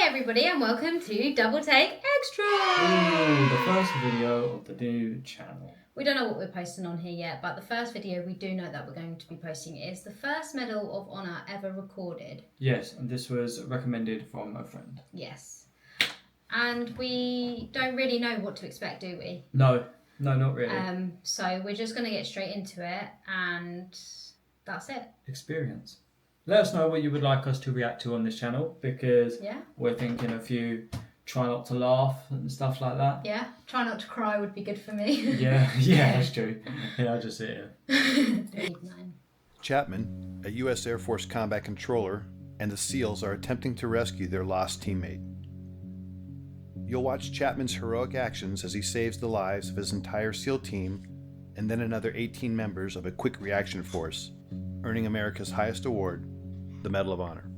everybody, and welcome to Double Take Extra! Ooh, the first video of the new channel. We don't know what we're posting on here yet, but the first video we do know that we're going to be posting is the first Medal of Honor ever recorded. Yes, and this was recommended from a friend. Yes. And we don't really know what to expect, do we? No, not really. So we're just going to get straight into it, and that's it. Experience. Let us know what you would like us to react to on this channel, because we're thinking a few try not to laugh and stuff like that. Yeah, try not to cry would be good for me. yeah, that's true. Yeah, I'll just sit here. Chapman, a U.S. Air Force combat controller, and the SEALs are attempting to rescue their lost teammate. You'll watch Chapman's heroic actions as he saves the lives of his entire SEAL team and then another 18 members of a quick reaction force, earning America's highest award, the Medal of Honor.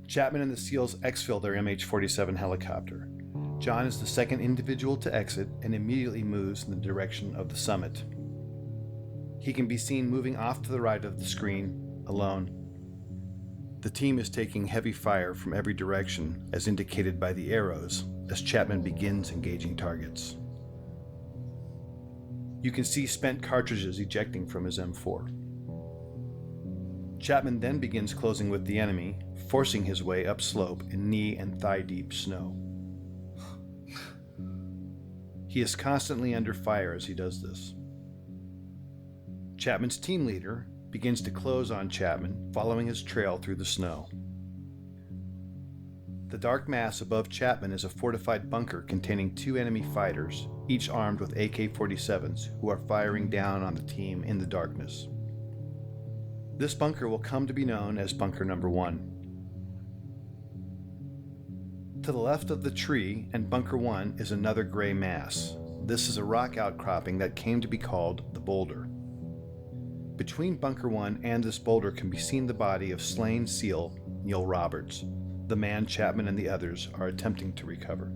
Chapman and the SEALs exfil their MH-47 helicopter. John is the second individual to exit and immediately moves in the direction of the summit. He can be seen moving off to the right of the screen, alone. The team is taking heavy fire from every direction, as indicated by the arrows, as Chapman begins engaging targets. You can see spent cartridges ejecting from his M4. Chapman then begins closing with the enemy, forcing his way upslope in knee and thigh-deep snow. He is constantly under fire as he does this. Chapman's team leader begins to close on Chapman, following his trail through the snow. The dark mass above Chapman is a fortified bunker containing 2 enemy fighters, each armed with AK-47s, who are firing down on the team in the darkness. This bunker will come to be known as Bunker Number 1. To the left of the tree and Bunker 1 is another gray mass. This is a rock outcropping that came to be called the Boulder. Between Bunker 1 and this boulder can be seen the body of slain SEAL Neil Roberts, the man Chapman and the others are attempting to recover.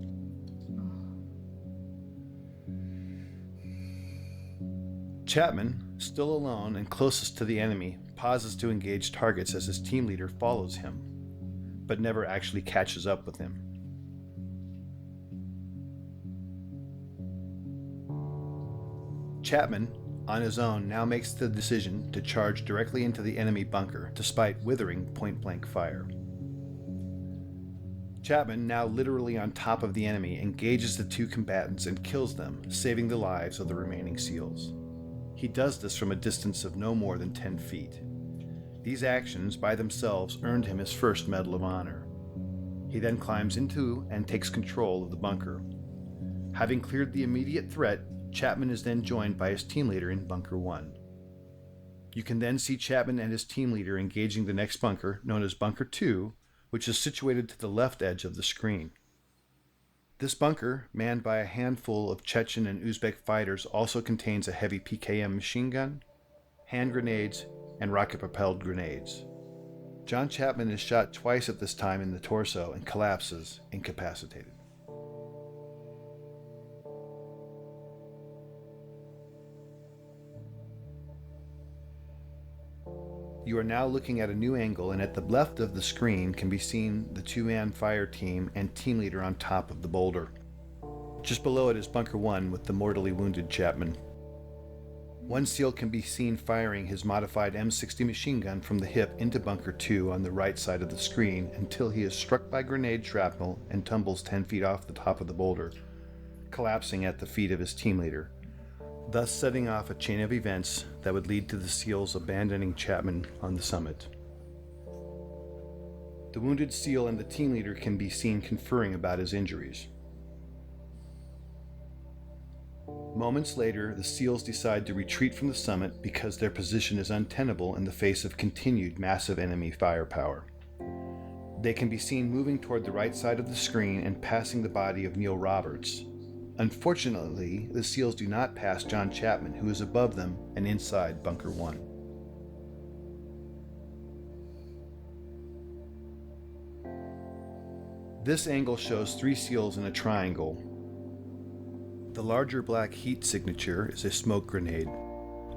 Chapman, still alone and closest to the enemy, pauses to engage targets as his team leader follows him, but never actually catches up with him. Chapman, on his own, now makes the decision to charge directly into the enemy bunker, despite withering point-blank fire. Chapman, now literally on top of the enemy, engages the 2 combatants and kills them, saving the lives of the remaining SEALs. He does this from a distance of no more than 10 feet. These actions, by themselves, earned him his first Medal of Honor. He then climbs into and takes control of the bunker. Having cleared the immediate threat, Chapman is then joined by his team leader in Bunker 1. You can then see Chapman and his team leader engaging the next bunker, known as Bunker 2, which is situated to the left edge of the screen. This bunker, manned by a handful of Chechen and Uzbek fighters, also contains a heavy PKM machine gun, hand grenades, and rocket-propelled grenades. John Chapman is shot twice at this time in the torso and collapses, incapacitated. You are now looking at a new angle, and at the left of the screen can be seen the 2-man fire team and team leader on top of the boulder. Just below it is Bunker 1 with the mortally wounded Chapman. One SEAL can be seen firing his modified M60 machine gun from the hip into Bunker 2 on the right side of the screen until he is struck by grenade shrapnel and tumbles 10 feet off the top of the boulder, collapsing at the feet of his team leader, thus setting off a chain of events that would lead to the SEALs abandoning Chapman on the summit. The wounded SEAL and the team leader can be seen conferring about his injuries. Moments later, the SEALs decide to retreat from the summit because their position is untenable in the face of continued massive enemy firepower. They can be seen moving toward the right side of the screen and passing the body of Neil Roberts. Unfortunately, the SEALs do not pass John Chapman, who is above them and inside Bunker 1. This angle shows 3 SEALs in a triangle. The larger black heat signature is a smoke grenade.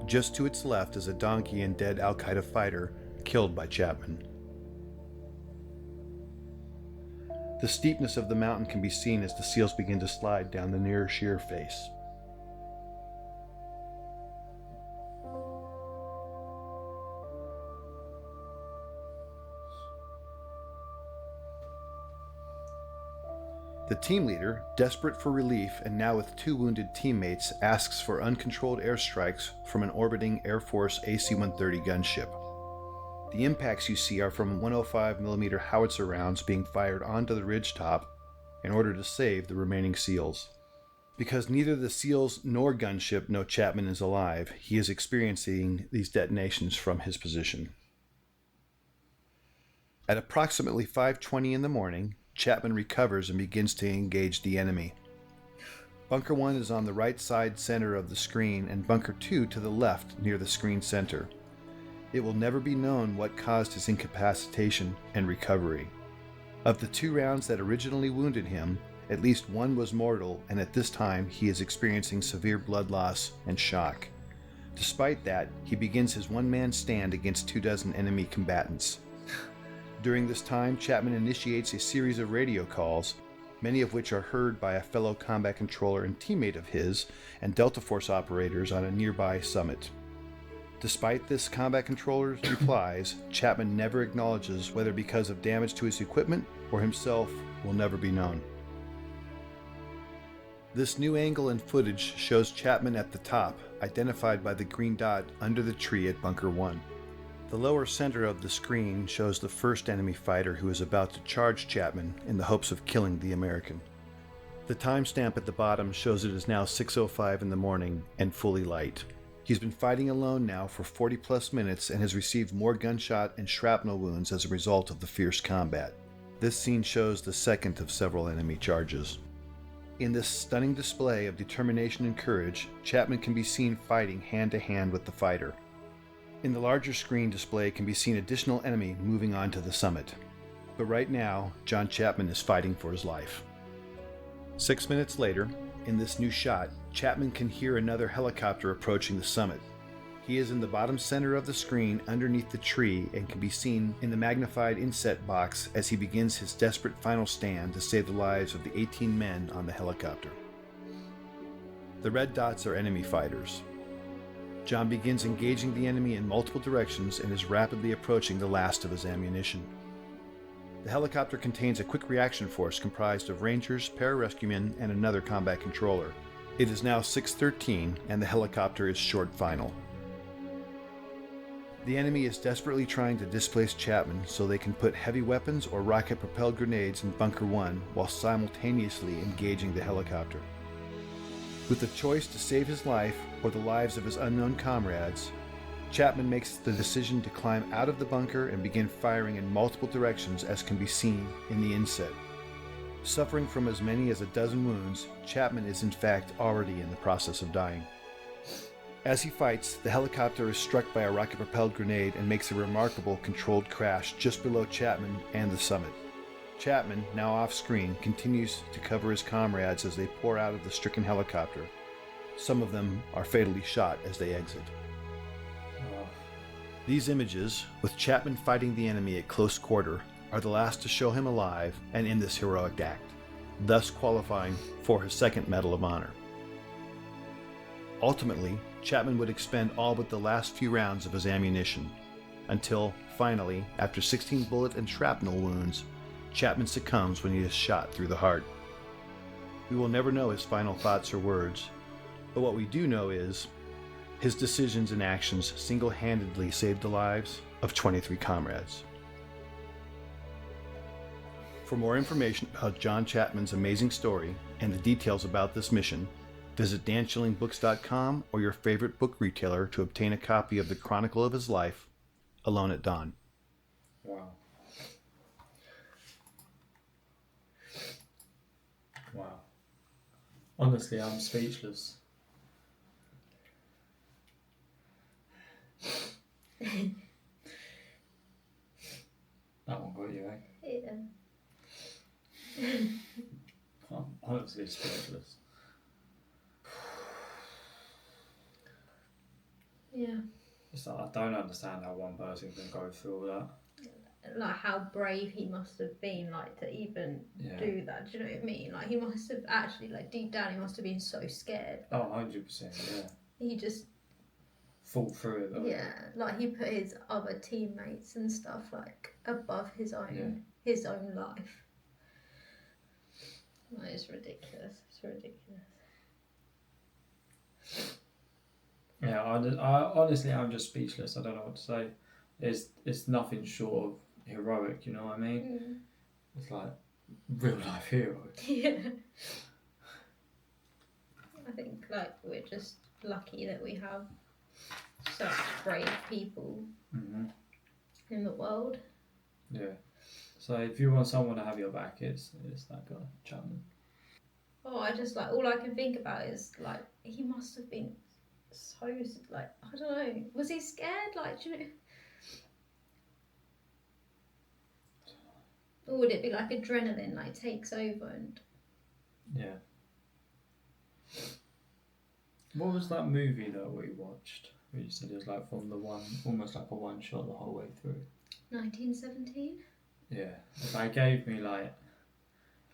Just to its left is a donkey and dead Al-Qaeda fighter killed by Chapman. The steepness of the mountain can be seen as the SEALs begin to slide down the near sheer face. The team leader, desperate for relief and now with 2 wounded teammates, asks for uncontrolled airstrikes from an orbiting Air Force AC-130 gunship. The impacts you see are from 105mm howitzer rounds being fired onto the ridgetop in order to save the remaining SEALs. Because neither the SEALs nor gunship know Chapman is alive, he is experiencing these detonations from his position. At approximately 5:20 in the morning, Chapman recovers and begins to engage the enemy. Bunker 1 is on the right side center of the screen and Bunker 2 to the left near the screen center. It will never be known what caused his incapacitation and recovery. Of the 2 rounds that originally wounded him, at least 1 was mortal, and at this time he is experiencing severe blood loss and shock. Despite that, he begins his one-man stand against 24 enemy combatants. During this time, Chapman initiates a series of radio calls, many of which are heard by a fellow combat controller and teammate of his and Delta Force operators on a nearby summit. Despite this combat controller's replies, Chapman never acknowledges whether because of damage to his equipment or himself will never be known. This new angle and footage shows Chapman at the top, identified by the green dot under the tree at Bunker 1. The lower center of the screen shows the first enemy fighter who is about to charge Chapman in the hopes of killing the American. The timestamp at the bottom shows it is now 6:05 in the morning and fully light. He's been fighting alone now for 40 plus minutes and has received more gunshot and shrapnel wounds as a result of the fierce combat. This scene shows the second of several enemy charges. In this stunning display of determination and courage, Chapman can be seen fighting hand to hand with the fighter. In the larger screen display can be seen additional enemy moving on to the summit. But right now, John Chapman is fighting for his life. 6 minutes later, in this new shot, Chapman can hear another helicopter approaching the summit. He is in the bottom center of the screen underneath the tree and can be seen in the magnified inset box as he begins his desperate final stand to save the lives of the 18 men on the helicopter. The red dots are enemy fighters. John begins engaging the enemy in multiple directions and is rapidly approaching the last of his ammunition. The helicopter contains a quick reaction force comprised of Rangers, pararescuemen, and another combat controller. It is now 6:13 and the helicopter is short final. The enemy is desperately trying to displace Chapman so they can put heavy weapons or rocket-propelled grenades in Bunker 1 while simultaneously engaging the helicopter. With the choice to save his life or the lives of his unknown comrades, Chapman makes the decision to climb out of the bunker and begin firing in multiple directions as can be seen in the inset. Suffering from as many as a dozen wounds, Chapman is in fact already in the process of dying. As he fights, the helicopter is struck by a rocket-propelled grenade and makes a remarkable controlled crash just below Chapman and the summit. Chapman, now off-screen, continues to cover his comrades as they pour out of the stricken helicopter. Some of them are fatally shot as they exit. These images, with Chapman fighting the enemy at close quarter, are the last to show him alive and in this heroic act, thus qualifying for his second Medal of Honor. Ultimately, Chapman would expend all but the last few rounds of his ammunition, until, finally, after 16 bullet and shrapnel wounds, Chapman succumbs when he is shot through the heart. We will never know his final thoughts or words, but what we do know is his decisions and actions single-handedly saved the lives of 23 comrades. For more information about John Chapman's amazing story and the details about this mission, visit danschillingbooks.com or your favorite book retailer to obtain a copy of the Chronicle of his life, Alone at Dawn. Wow. Wow. Honestly, I'm speechless. That one got you, eh? Yeah. I'm honestly speechless. Yeah. It's like, I don't understand how one person can go through all that. like how brave he must have been, like to even do that. Do you know what I mean? Like he must have actually, like deep down, he must have been so scared. Oh, 100%. Yeah. He just fought through it though. Yeah, like he put his other teammates and stuff like above his own life. That is ridiculous. It's ridiculous. Yeah, I honestly, I'm just speechless. I don't know what to say. It's nothing short of heroic. You know what I mean? It's like real life heroes. Yeah. I think like we're just lucky that we have such brave people in the world. Yeah. So if you want someone to have your back, it's that guy, Chapman. Oh, I just like all I can think about is like he must have been so like I don't know. Was he scared? Like, do you know? Or would it be like adrenaline like takes over and? Yeah. What was that movie that we watched? Where you said it was like from the one, almost like a one shot the whole way through. 1917. Yeah, it gave me like,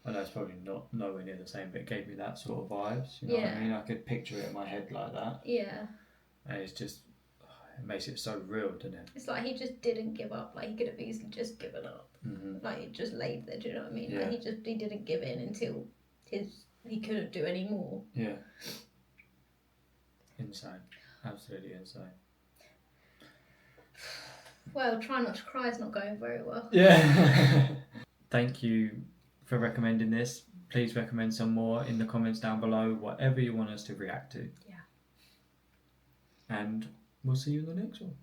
I know it's probably not nowhere near the same, but it gave me that sort of vibes. You know what I mean? I could picture it in my head like that. Yeah. And it's just, it makes it so real, doesn't it? It's like he just didn't give up. Like he could have easily just given up. Like he just laid there. Do you know what I mean? Yeah. Like he didn't give in until he couldn't do any more. Yeah. Insane. Absolutely insane. Well, Try Not to Cry is not going very well. Yeah. Thank you for recommending this. Please recommend some more in the comments down below, whatever you want us to react to. Yeah. And we'll see you in the next one.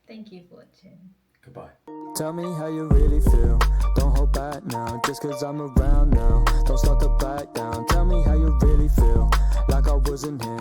Thank you for watching. Goodbye. Tell me how you really feel. Don't hold back now, just 'cause I'm around now. Don't start to back down. Tell me how you really feel, like I wasn't here.